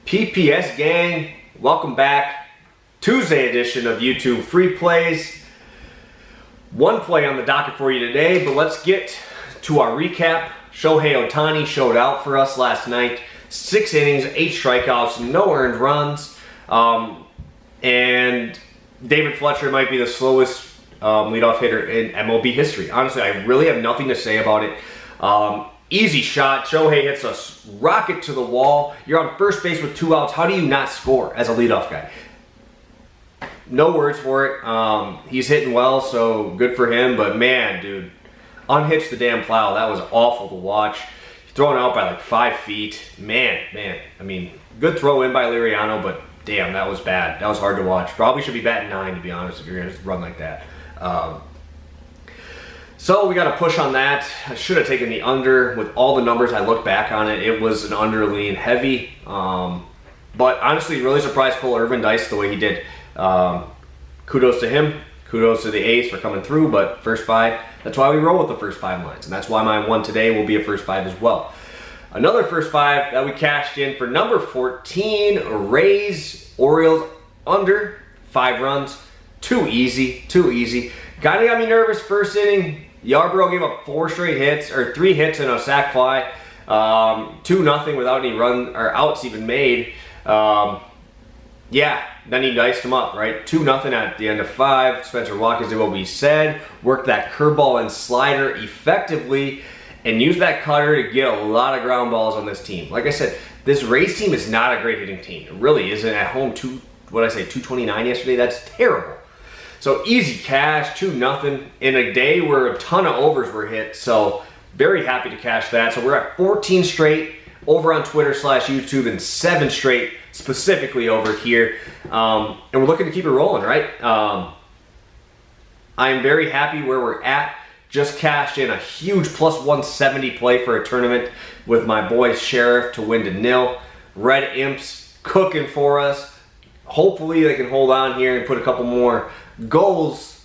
PPS gang, welcome back. Tuesday edition of YouTube Free Plays. One play on the docket for you today, but let's get to our recap. Shohei Ohtani showed out for us last night. 6 innings, 8 strikeouts, no earned runs. And David Fletcher might be the slowest leadoff hitter in MLB history. Honestly, I really have nothing to say about it. Easy shot. Shohei hits a rocket to the wall. You're on first base with 2 outs. How do you not score as a leadoff guy? No words for it. He's hitting well, so good for him. But man, dude, unhitch the damn plow. That was awful to watch. Thrown out by like 5 feet. Man. I mean, good throw in by Liriano, but damn, that was bad. That was hard to watch. Probably should be batting 9, to be honest, if you're going to run like that. So we got to push on that. I should have taken the under. With all the numbers, I look back on it, it was an under lean heavy. But honestly, really surprised Cole Irvin diced the way he did. Kudos to him. Kudos to the A's for coming through, but first 5, that's why we roll with the first 5 lines. And that's why my one today will be a first 5 as well. Another first 5 that we cashed in for number 14, Rays, Orioles, under 5 runs. Too easy. Kinda got me nervous first inning. Yarbrough gave up 4 straight hits, or 3 hits and a sac fly. 2-0 without any run or outs even made. Yeah, then he diced him up, right? 2-0 at the end of 5. Spencer Watkins did what we said, worked that curveball and slider effectively, and used that cutter to get a lot of ground balls on this team. Like I said, this Rays team is not a great hitting team. It really isn't. At home, 229 yesterday? That's terrible. So easy cash, 2-0 in a day where a ton of overs were hit. So very happy to cash that. So we're at 14 straight over on Twitter/YouTube and 7 straight specifically over here. And we're looking to keep it rolling, right? I am very happy where we're at. Just cashed in a huge plus 170 play for a tournament with my boy Sheriff to win to 0. Red Imps cooking for us. Hopefully they can hold on here and put a couple more goals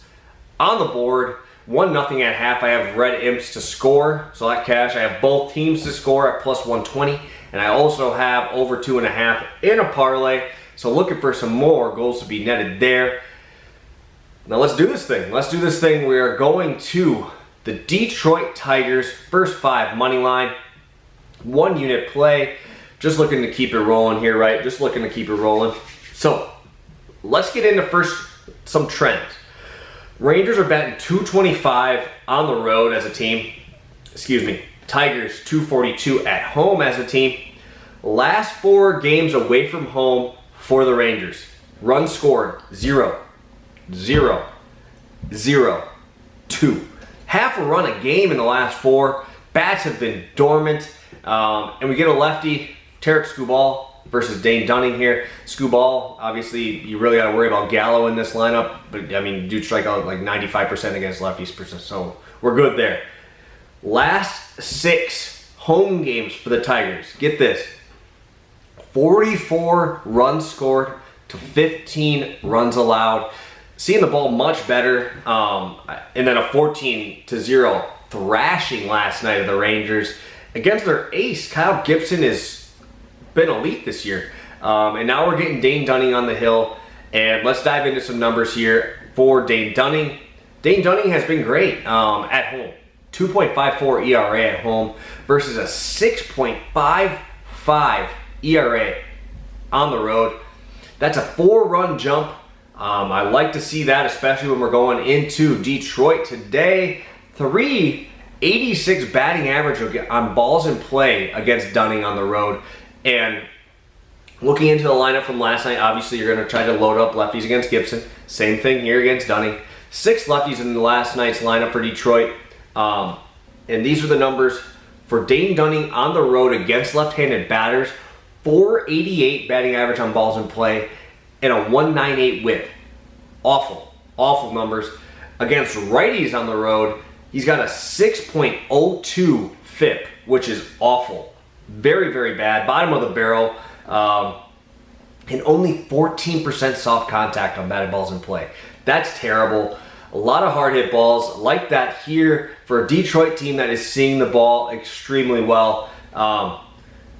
on the board. 1-0 at half. I have Red Imps to score, so that cash. I have both teams to score at plus 120, and I also have over 2.5 in a parlay. So looking for some more goals to be netted there. Now let's do this thing. We are going to the Detroit Tigers first 5 money line, 1 unit play. Just looking to keep it rolling here, right? Just looking to keep it rolling. So let's get into first some trends. Rangers are batting 225 on the road as a team. Tigers 242 at home as a team. Last 4 games away from home for the Rangers. Runs scored 0, 0, 0, 2. Half a run a game in the last 4. Bats have been dormant. And we get a lefty, Tarik Skubal versus Dane Dunning here. Skubal, obviously, you really got to worry about Gallo in this lineup. But, I mean, dude strike out like 95% against lefties, so we're good there. Last 6 home games for the Tigers. Get this. 44 runs scored to 15 runs allowed. Seeing the ball much better. And then a 14-0 thrashing last night of the Rangers. Against their ace, Kyle Gibson has been elite this year. And now we're getting Dane Dunning on the hill. And let's dive into some numbers here for Dane Dunning. Dane Dunning has been great at home. 2.54 ERA at home versus a 6.55 ERA on the road. That's a 4-run jump. I like to see that, especially when we're going into Detroit today. 386 batting average on balls in play against Dunning on the road. And looking into the lineup from last night, obviously you're going to try to load up lefties against Gibson. Same thing here against Dunning. 6 lefties in the last night's lineup for Detroit. And these are the numbers for Dane Dunning on the road against left-handed batters. 488 batting average on balls in play and a 198 whip. Awful numbers. Against righties on the road, he's got a 6.02 FIP, which is awful. Very bad. Bottom of the barrel. And only 14% soft contact on batted balls in play. That's terrible. A lot of hard hit balls like that here for a Detroit team that is seeing the ball extremely well.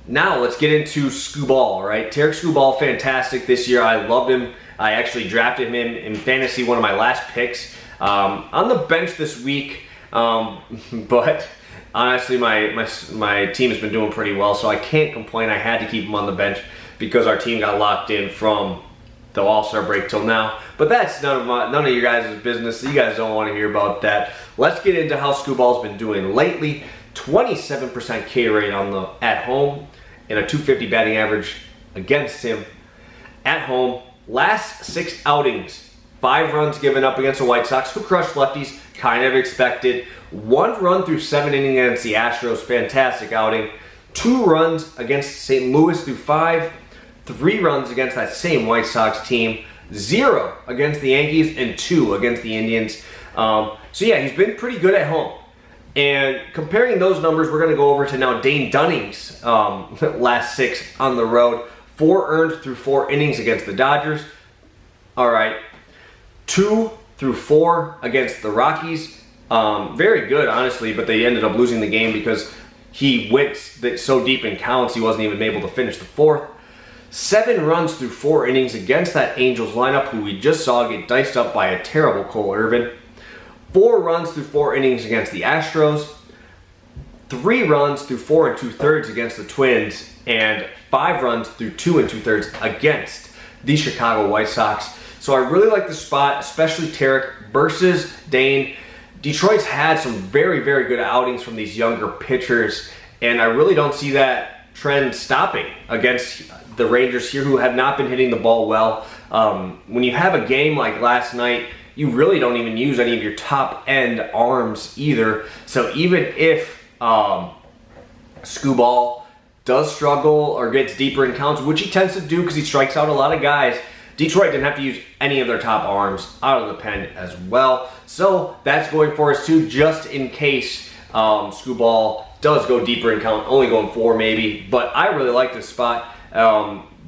now let's get into Skubal, right? Tarik Skubal, fantastic this year. I loved him. I actually drafted him in fantasy, one of my last picks. On the bench this week, but honestly, my team has been doing pretty well, so I can't complain. I had to keep him on the bench because our team got locked in from the All-Star break till now. But that's none of your guys' business. You guys don't want to hear about that. Let's get into how Skubal's been doing lately. 27% K rate at home and a 250 batting average against him at home. Last 6 outings, 5 runs given up against the White Sox, who crushed lefties, kind of expected. 1 run through 7 innings against the Astros, fantastic outing. 2 runs against St. Louis through 5. 3 runs against that same White Sox team. 0 against the Yankees and 2 against the Indians. So yeah, he's been pretty good at home. And comparing those numbers, we're going to go over to now Dane Dunning's last 6 on the road. 4 earned through 4 innings against the Dodgers. All right. 2 through 4 against the Rockies. Very good, honestly, but they ended up losing the game because he went so deep in counts he wasn't even able to finish the 4th. 7 runs through 4 innings against that Angels lineup, who we just saw get diced up by a terrible Cole Irvin. 4 runs through 4 innings against the Astros. 3 runs through 4 2/3 against the Twins, and 5 runs through 2 2/3 against the Chicago White Sox. So I really like the spot, especially Tarik versus Dane. Detroit's had some very, very good outings from these younger pitchers, and I really don't see that trend stopping against the Rangers here, who have not been hitting the ball well. When you have a game like last night, you really don't even use any of your top-end arms either. So even if Skubal does struggle or gets deeper in counts, which he tends to do because he strikes out a lot of guys, Detroit didn't have to use any of their top arms out of the pen as well. So that's going for us too, just in case Skubal does go deeper in count, only going 4 maybe. But I really like this spot.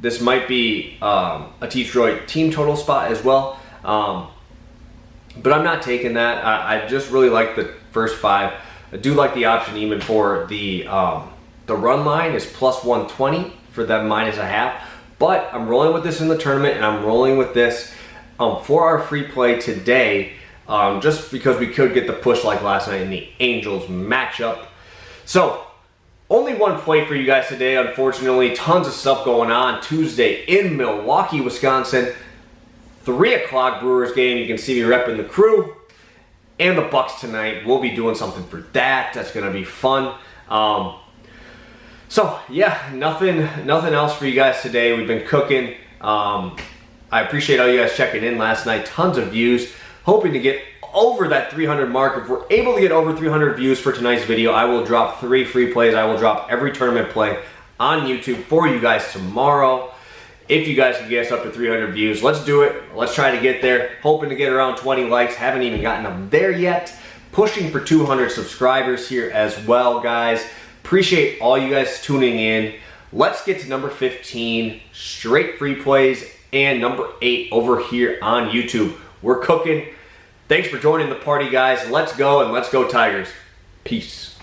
This might be a Detroit team total spot as well. But I'm not taking that. I just really like the first 5. I do like the option even for the run line is plus 120 for that -0.5. But I'm rolling with this in the tournament, and I'm rolling with this for our free play today, just because we could get the push like last night in the Angels matchup. So only one play for you guys today, unfortunately. Tons of stuff going on Tuesday in Milwaukee, Wisconsin. 3 o'clock Brewers game. You can see me repping the Crew and the Bucks tonight. We'll be doing something for that. That's going to be fun. So yeah, nothing else for you guys today. We've been cooking. I appreciate all you guys checking in last night. Tons of views. Hoping to get over that 300 mark. If we're able to get over 300 views for tonight's video, I will drop 3 free plays. I will drop every tournament play on YouTube for you guys tomorrow. If you guys can get us up to 300 views, let's do it. Let's try to get there. Hoping to get around 20 likes. Haven't even gotten up there yet. Pushing for 200 subscribers here as well, guys. Appreciate all you guys tuning in. Let's get to number 15, straight free plays, and number 8 over here on YouTube. We're cooking. Thanks for joining the party, guys. Let's go, and let's go Tigers. Peace.